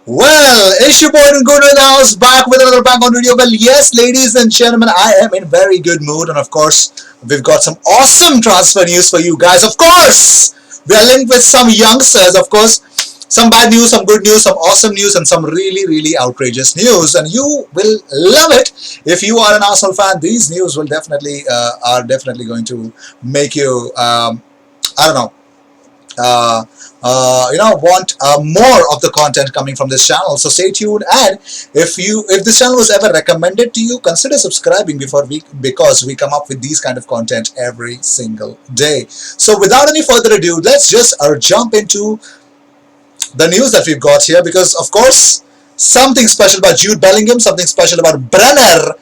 Well, it's your boy and good in the house back with another bang on video. Well, yes, ladies and gentlemen, I am in very good mood, and of course, we've got some awesome transfer news for you guys. Of course, we are linked with some youngsters. Of course, some bad news, some good news, some awesome news, and some really outrageous news. And you will love it if you are an Arsenal fan. These news will definitely are definitely going to make you I don't know uh, want more of the content coming from this channel. So stay tuned, and if this channel was ever recommended to you, consider subscribing because we come up with these kind of content every single day. So without any further ado, let's just jump into the news that we've got here, because of course something special about Jude Bellingham, something special about Brenner.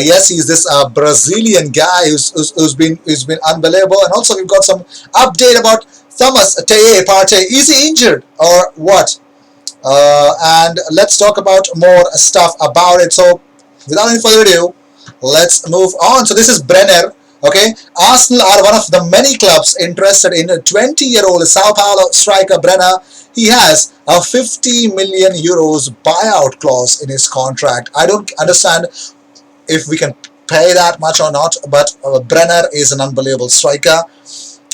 Yes, he's this Brazilian guy who's been unbelievable, and also we've got some update about Thomas Partey. Is he injured or what? And let's talk about more stuff about it. So, without any further ado, let's move on. So, this is Brenner. Okay, Arsenal are one of the many clubs interested in a 20-year-old Sao Paulo striker Brenner. He has a 50 million euros buyout clause in his contract. I don't understand if we can pay that much or not, but Brenner is an unbelievable striker.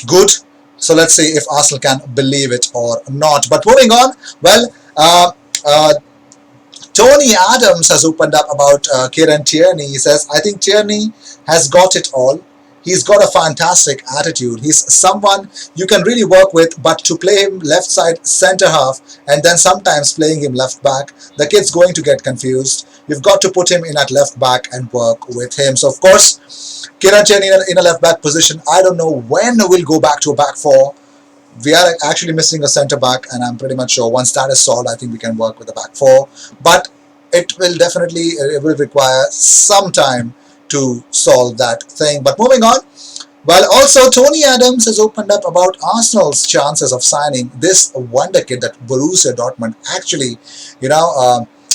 Good. So let's see if Arsenal can believe it or not. But moving on, well, Tony Adams has opened up about Kieran Tierney. He says, I think Tierney has got it all. He's got a fantastic attitude. He's someone you can really work with, but to play him left side centre half and then sometimes playing him left back, the kid's going to get confused. You've got to put him in at left back and work with him. So of course, Kieran Tierney in a left back position. I don't know when we'll go back to a back four. We are actually missing a centre back, and I'm pretty much sure once that is solved, I think we can work with the back four. But it will require some time to solve that thing. But moving on, well, also Tony Adams has opened up about Arsenal's chances of signing this wonder kid that Borussia Dortmund actually,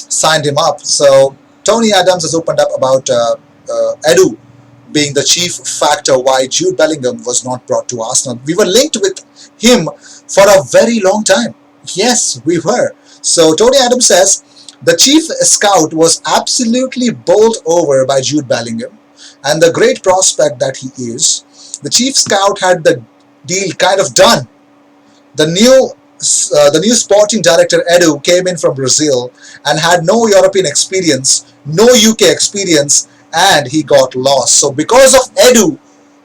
signed him up. So Tony Adams has opened up about Edu being the chief factor why Jude Bellingham was not brought to Arsenal. We were linked with him for a very long time. Yes, we were. So Tony Adams says the chief scout was absolutely bowled over by Jude Bellingham and the great prospect that he is. The chief scout had the deal kind of done. The new sporting director Edu came in from Brazil and had no European experience, no UK experience, and he got lost. So because of Edu,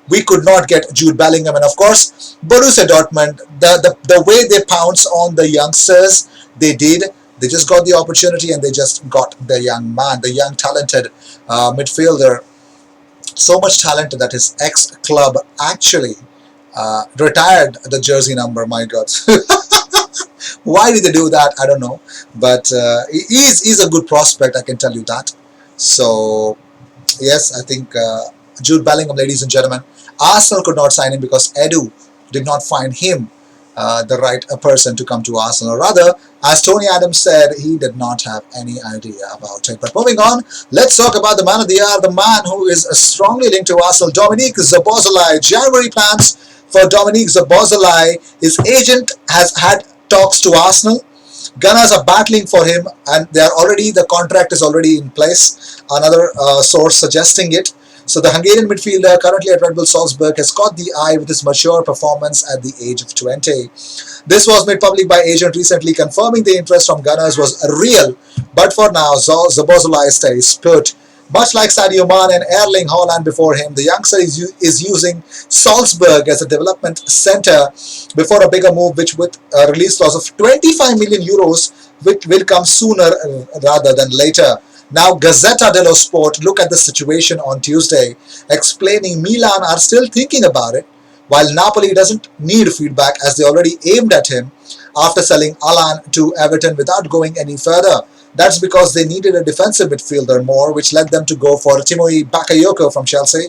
we could not get Jude Bellingham. And of course, Borussia Dortmund, the way they pounce on the youngsters, they did. They just got the opportunity and they just got the young man, the young talented midfielder. So much talent that his ex-club actually retired the jersey number. My God. Why did they do that? I don't know. But he's a good prospect, I can tell you that. So, yes, I think Jude Bellingham, ladies and gentlemen, Arsenal could not sign him because Edu did not find him the right person to come to Arsenal. Or rather, as Tony Adams said, he did not have any idea about it. But moving on, let's talk about the man of the hour, the man who is strongly linked to Arsenal, Dominique Szoboszlai. January plans for Dominique Szoboszlai. His agent has had talks to Arsenal. Gunners are battling for him, and the contract is already in place. Another source suggesting it. So the Hungarian midfielder, currently at Red Bull Salzburg, has caught the eye with his mature performance at the age of 20. This was made public by agent recently, confirming the interest from Gunners was real. But for now, Szoboszlai stays put. Much like Sadio Mane and Erling Haaland before him, the youngster is using Salzburg as a development center before a bigger move, which with a release clause of 25 million euros, which will come sooner rather than later. Now, Gazzetta dello Sport look at the situation on Tuesday, explaining Milan are still thinking about it, while Napoli doesn't need feedback as they already aimed at him after selling Alan to Everton without going any further. That's because they needed a defensive midfielder more, which led them to go for Timoe Bakayoko from Chelsea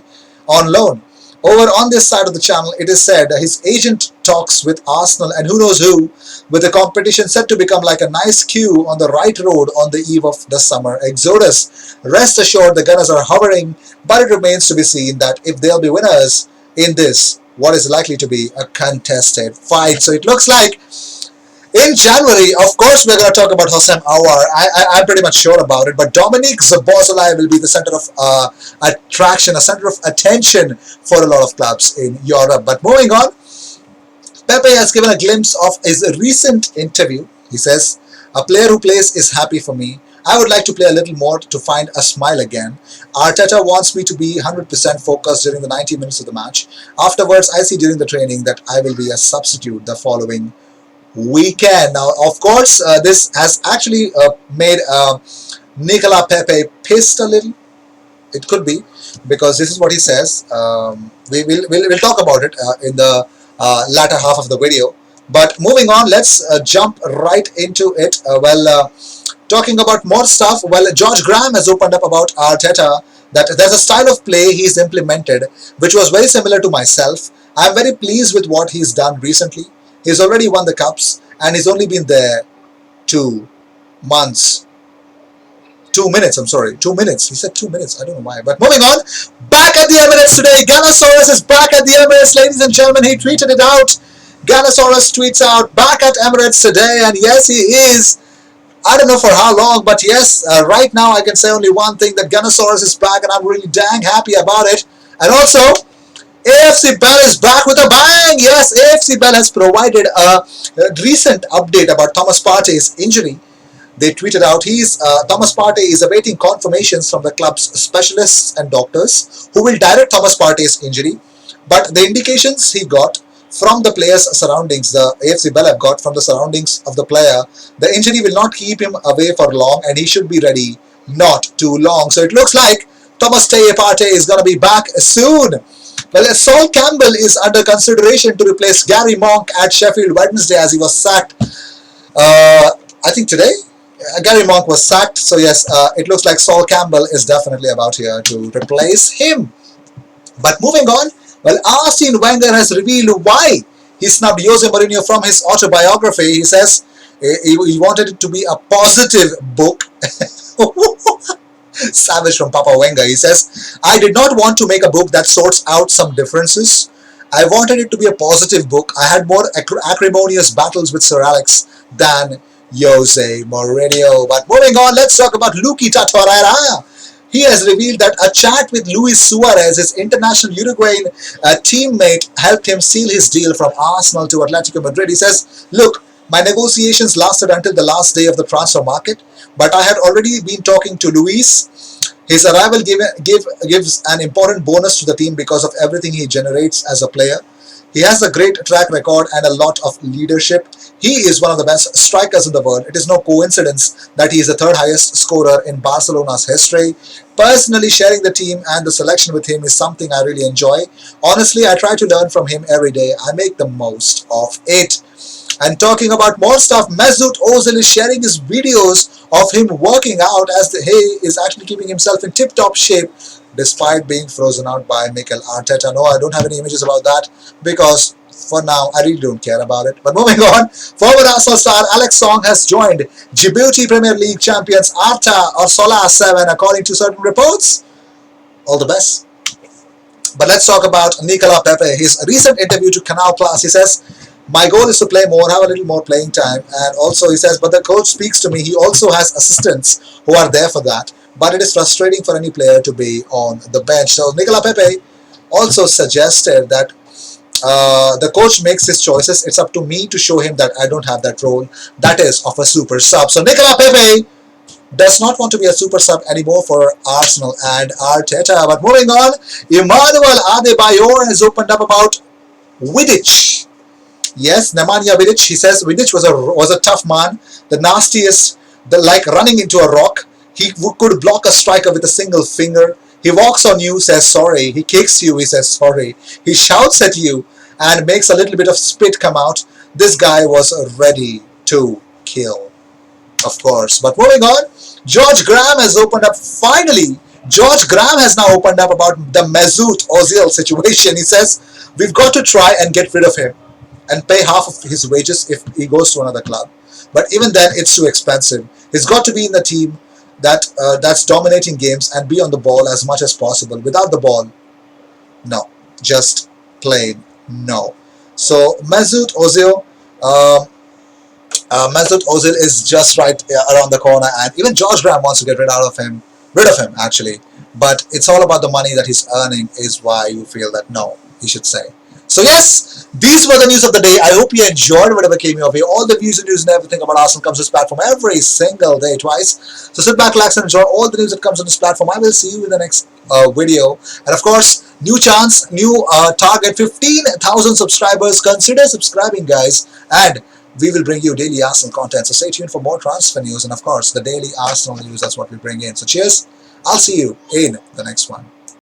on loan. Over on this side of the channel, it is said his agent talks with Arsenal and who knows who, with the competition set to become like a nice queue on the right road on the eve of the summer exodus. Rest assured, the Gunners are hovering, but it remains to be seen that if they'll be winners in this, what is likely to be a contested fight. So it looks like In January, of course, we're going to talk about Hossein Awar. I'm pretty much sure about it. But Dominique Szoboszlai will be the center of attraction, a center of attention for a lot of clubs in Europe. But moving on, Pepe has given a glimpse of his recent interview. He says, "A player who plays is happy for me. I would like to play a little more to find a smile again. Arteta wants me to be 100% focused during the 90 minutes of the match. Afterwards, I see during the training that I will be a substitute the following weekend." Now, of course, this has actually made Nicola Pepe pissed a little. It could be, because this is what he says. We'll talk about it in the latter half of the video. But moving on, let's jump right into it. Talking about more stuff, George Graham has opened up about Arteta, that there's a style of play he's implemented which was very similar to myself. I'm very pleased with what he's done recently. He's already won the cups and he's only been there 2 months. 2 minutes, I'm sorry. 2 minutes. He said 2 minutes. I don't know why. But moving on. Back at the Emirates today. Ganosaurus is back at the Emirates, ladies and gentlemen. He tweeted it out. Ganosaurus tweets out, "Back at Emirates today." And yes, he is. I don't know for how long, but yes, right now I can say only one thing, that Ganosaurus is back, and I'm really dang happy about it. And also, AFC Bell is back with a bang. Yes, AFC Bell has provided a recent update about Thomas Partey's injury. They tweeted out, Thomas Partey is awaiting confirmations from the club's specialists and doctors who will direct Thomas Partey's injury. But the indications he got from the player's surroundings, the AFC Bell have got from the surroundings of the player, the injury will not keep him away for long and he should be ready not too long. So it looks like Thomas Partey is going to be back soon. Well, Sol Campbell is under consideration to replace Gary Monk at Sheffield Wednesday, as he was sacked, I think today. Gary Monk was sacked, so yes, it looks like Sol Campbell is definitely about here to replace him. But moving on, Arsene Wenger has revealed why he snubbed Jose Mourinho from his autobiography. He says he wanted it to be a positive book. Savage from Papa Wenger. He says, "I did not want to make a book that sorts out some differences. I wanted it to be a positive book. I had more acrimonious battles with Sir Alex than Jose Mourinho." But moving on, let's talk about Luquita Torreira. He has revealed that a chat with Luis Suarez, his international Uruguayan teammate, helped him seal his deal from Arsenal to Atletico Madrid. He says, "Look, my negotiations lasted until the last day of the transfer market, but I had already been talking to Luis. His arrival gives an important bonus to the team because of everything he generates as a player. He has a great track record and a lot of leadership. He is one of the best strikers in the world. It is no coincidence that he is the third highest scorer in Barcelona's history. Personally, sharing the team and the selection with him is something I really enjoy. Honestly, I try to learn from him every day. I make the most of it." And talking about more stuff, Mesut Ozil is sharing his videos of him working out, as he is actually keeping himself in tip-top shape despite being frozen out by Mikel Arteta. No, I don't have any images about that because for now I really don't care about it. But moving on, former Arsenal star Alex Song has joined Djibouti Premier League champions Arta or Sola 7 according to certain reports. All the best. But let's talk about Nicola Pepe. His recent interview to Canal Plus, he says, "My goal is to play more, have a little more playing time." And also he says, "But the coach speaks to me. He also has assistants who are there for that. But it is frustrating for any player to be on the bench." So Nicola Pepe also suggested that the coach makes his choices. It's up to me to show him that I don't have that role. That is of a super sub. So Nicola Pepe does not want to be a super sub anymore for Arsenal and Arteta. But moving on, Emmanuel Adebayor has opened up about Vidic. Yes, Nemanja Vidic. He says Vidic was a tough man, the nastiest, like running into a rock. He could block a striker with a single finger. He walks on you, says sorry. He kicks you, he says sorry. He shouts at you and makes a little bit of spit come out. This guy was ready to kill, of course. But moving on, George Graham has opened up finally. George Graham has now opened up about the Mesut Ozil situation. He says, "We've got to try and get rid of him and pay half of his wages if he goes to another club. But even then, it's too expensive. He's got to be in the team that's dominating games and be on the ball as much as possible. Without the ball, no. Just plain no." So Mesut Ozil, Mesut Ozil is just right around the corner, and even George Graham wants to get rid of him actually. But it's all about the money that he's earning is why you feel that no, he should stay. So yes, these were the news of the day. I hope you enjoyed whatever came your way. All the views and news and everything about Arsenal comes to this platform every single day, twice. So sit back, relax, and enjoy all the news that comes on this platform. I will see you in the next video. And of course, new chance, new target, 15,000 subscribers. Consider subscribing, guys. And we will bring you daily Arsenal content. So stay tuned for more transfer news and, of course, the daily Arsenal news. That's what we bring in. So cheers. I'll see you in the next one.